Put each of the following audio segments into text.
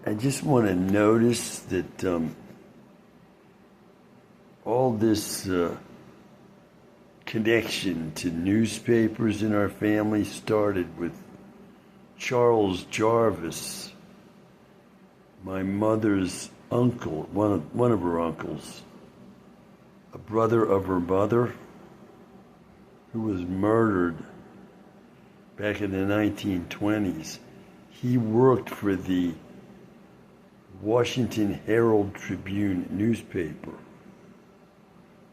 I just want to notice that all this connection to newspapers in our family started with Charles Jarvis, my mother's uncle, one of her uncles, a brother of her mother, who was murdered back in the 1920s. He worked for the Washington Herald Tribune newspaper,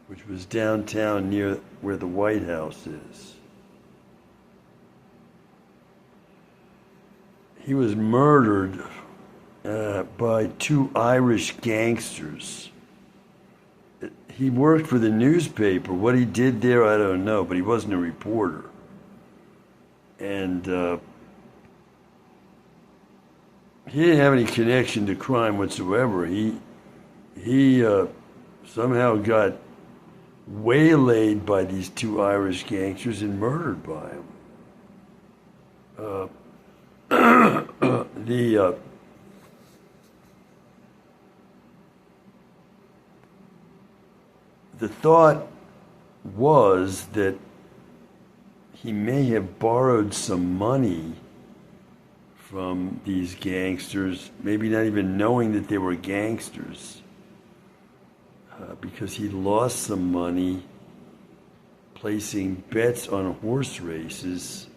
which was downtown near where the White House is. He was murdered by two Irish gangsters. He worked for the newspaper. What he did there, I don't know, but he wasn't a reporter. And he didn't have any connection to crime whatsoever. He somehow got waylaid by these two Irish gangsters and murdered by them. The thought was that he may have borrowed some money from these gangsters, maybe not even knowing that they were gangsters, because he lost some money placing bets on horse races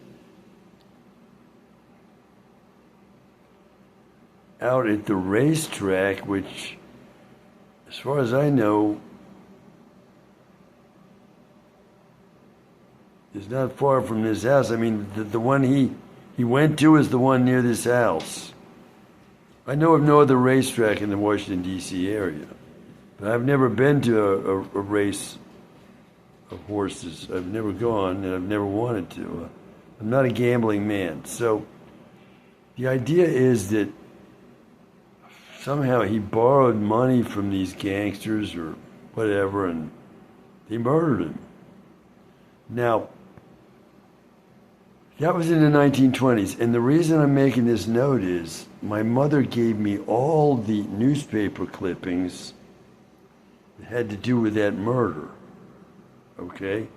out at the racetrack, which, as far as I know, is not far from this house. I mean, the one he went to is the one near this house. I know of no other racetrack in the Washington, D.C. area, but I've never been to a race of horses. I've never gone, and I've never wanted to. I'm not a gambling man. So the idea is that somehow he borrowed money from these gangsters or whatever, and they murdered him. Now, that was in the 1920s, and the reason I'm making this note is my mother gave me all the newspaper clippings that had to do with that murder, okay?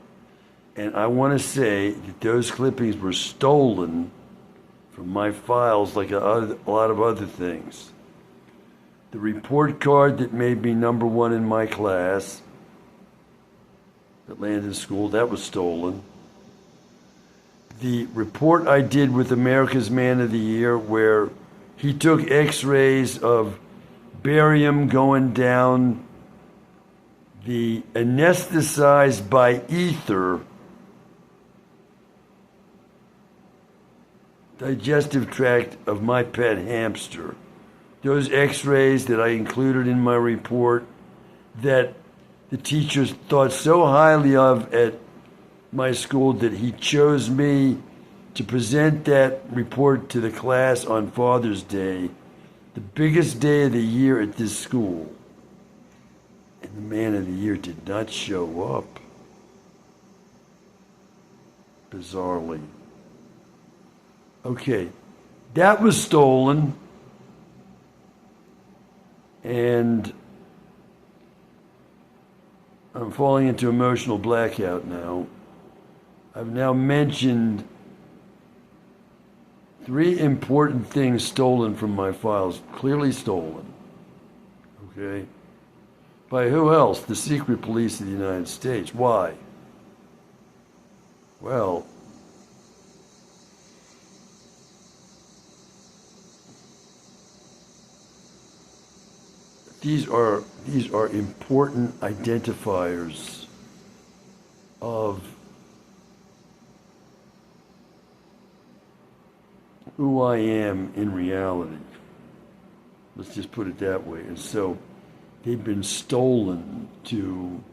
And I want to say that those clippings were stolen from my files like a lot of other things. The report card that made me number one in my class at Landon School, that was stolen. The report I did with America's Man of the Year, where he took x-rays of barium going down the anesthetized by ether digestive tract of my pet hamster. Those x-rays that I included in my report that the teachers thought so highly of at my school that he chose me to present that report to the class on Father's Day, the biggest day of the year at this school. And the Man of the Year did not show up, bizarrely. Okay, that was stolen, and I'm falling into emotional blackout now. I've now mentioned 3 important things stolen from my files, clearly stolen. Okay? By who else? The secret police of the United States. Why? Well, these are important identifiers of who I am in reality. Let's just put it that way. And so they've been stolen to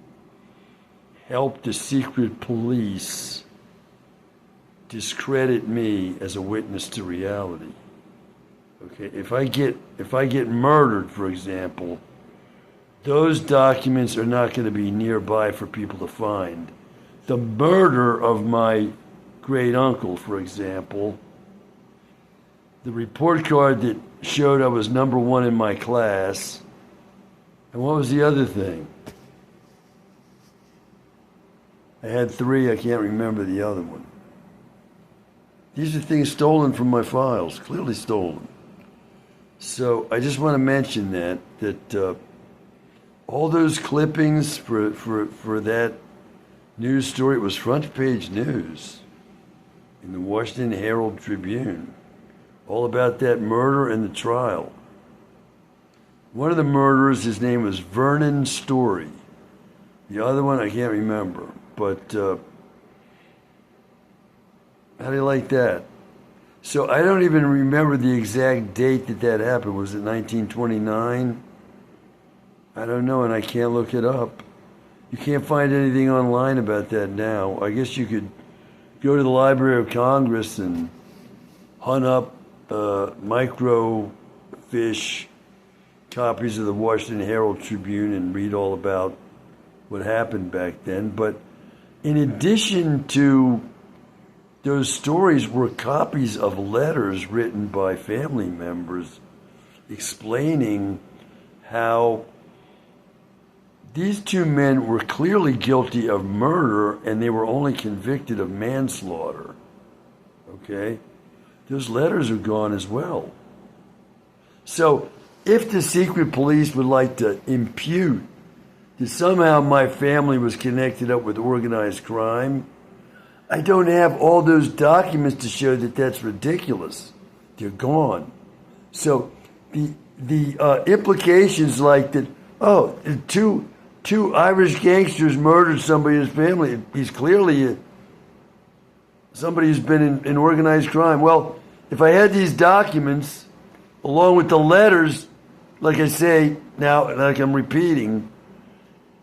help the secret police discredit me as a witness to reality. Okay, if I get murdered, for example, those documents are not going to be nearby for people to find. The murder of my great uncle, for example, the report card that showed I was number one in my class. And what was the other thing? I had three, I can't remember the other one. These are things stolen from my files, clearly stolen. So I just want to mention that all those clippings for that news story, it was front page news in the Washington Herald Tribune, all about that murder and the trial. One of the murderers, his name was Vernon Story. The other one, I can't remember. But how do you like that? So I don't even remember the exact date that happened. Was it 1929? I don't know, and I can't look it up. You can't find anything online about that now. I guess you could go to the Library of Congress and hunt up microfiche copies of the Washington Herald Tribune and read all about what happened back then. But in addition to those stories were copies of letters written by family members explaining how these two men were clearly guilty of murder and they were only convicted of manslaughter. Okay? Those letters are gone as well. So, if the secret police would like to impute that somehow my family was connected up with organized crime, I don't have all those documents to show that that's ridiculous. They're gone. So the implications like that, oh, two Irish gangsters murdered somebody in his family. He's clearly somebody who's been in organized crime. Well, if I had these documents along with the letters, like I say now, like I'm repeating,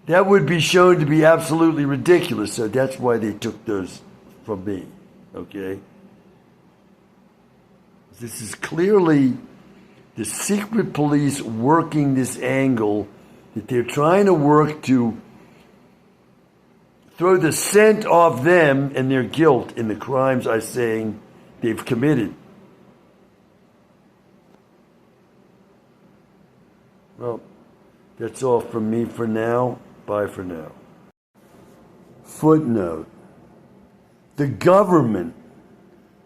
that would be shown to be absolutely ridiculous. So that's why they took those from me, okay? This is clearly the secret police working this angle that they're trying to work to throw the scent off them and their guilt in the crimes I'm saying they've committed. Well, that's all from me for now. Bye for now. Footnote. The government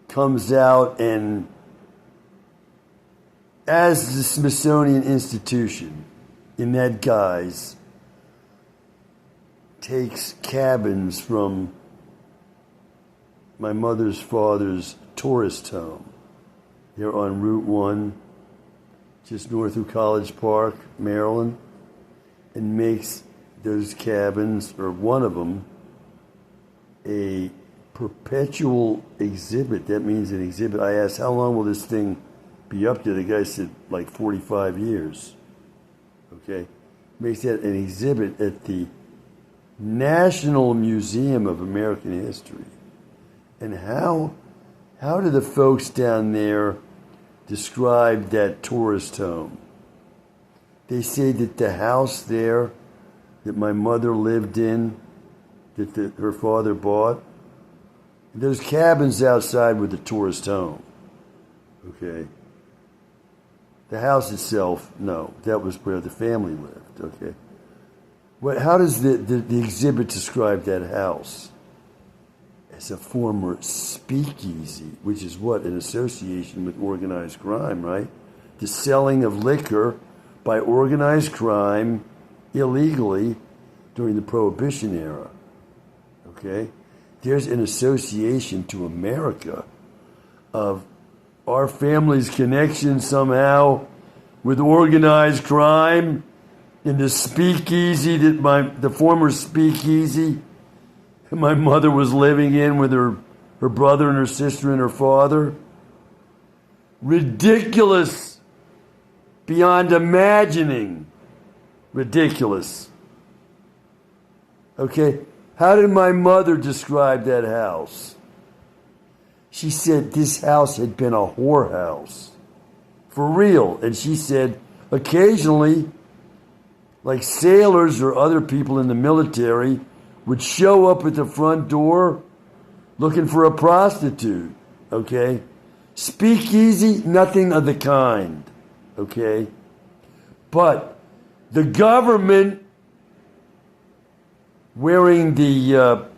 comes out and, as the Smithsonian Institution, in that guise, takes cabins from my mother's father's tourist home. They're on Route 1, just north of College Park, Maryland, and makes those cabins, or one of them, a perpetual exhibit. That means an exhibit. I asked, how long will this thing be up there? The guy said, like 45 years. Okay? Makes that an exhibit at the National Museum of American History. And how do the folks down there describe that tourist home? They say that the house there that my mother lived in, that her father bought, there's cabins outside with the tourist home. Okay? The house itself, no. That was where the family lived. Okay? How does the exhibit describe that house? As a former speakeasy, which is what? An association with organized crime, right? The selling of liquor by organized crime illegally during the Prohibition era. Okay? There's an association to America of our family's connection somehow with organized crime in the speakeasy the former speakeasy my mother was living in with her brother and her sister and her father. Ridiculous beyond imagining. Ridiculous. Okay? How did my mother describe that house? She said this house had been a whorehouse. For real. And she said occasionally, like sailors or other people in the military would show up at the front door looking for a prostitute. Okay? Speakeasy, nothing of the kind. Okay? But the government wearing the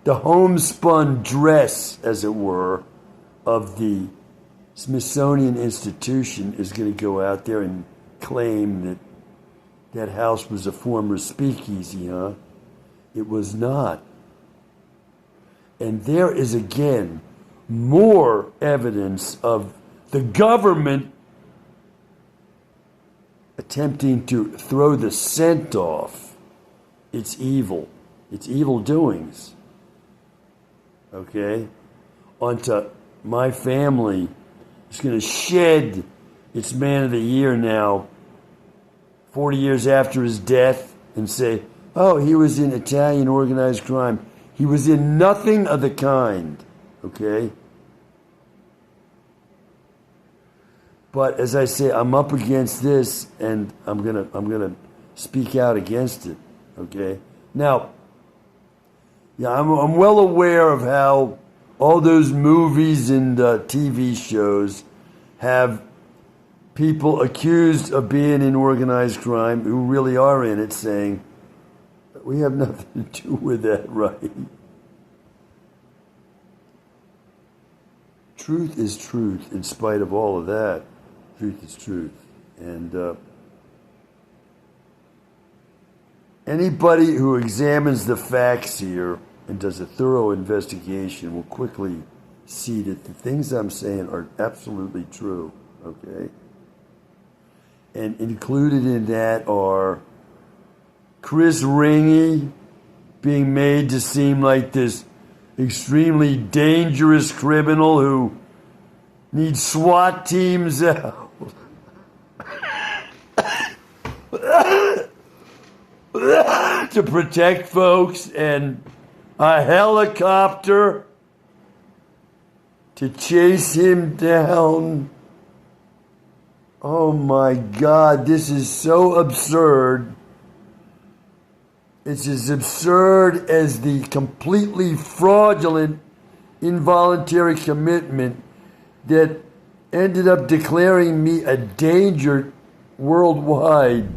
homespun dress, as it were, of the Smithsonian Institution is going to go out there and claim that that house was a former speakeasy, huh? It was not. And there is again more evidence of the government attempting to throw the scent off its evil doings, okay, onto my family. It's going to shed its Man of the Year now, 40 years after his death, and say, oh, he was in Italian organized crime. He was in nothing of the kind, okay? But as I say, I'm up against this, and I'm gonna speak out against it, okay? Now, yeah, I'm well aware of how all those movies and TV shows have people accused of being in organized crime who really are in it saying, we have nothing to do with that, right? Truth is truth in spite of all of that. Truth is truth. And anybody who examines the facts here and does a thorough investigation will quickly see that the things I'm saying are absolutely true, okay? And included in that are Chris Ringy being made to seem like this extremely dangerous criminal who needs SWAT teams out to protect folks, and a helicopter to chase him down. Oh my God, this is so absurd. It's as absurd as the completely fraudulent involuntary commitment that ended up declaring me a danger worldwide.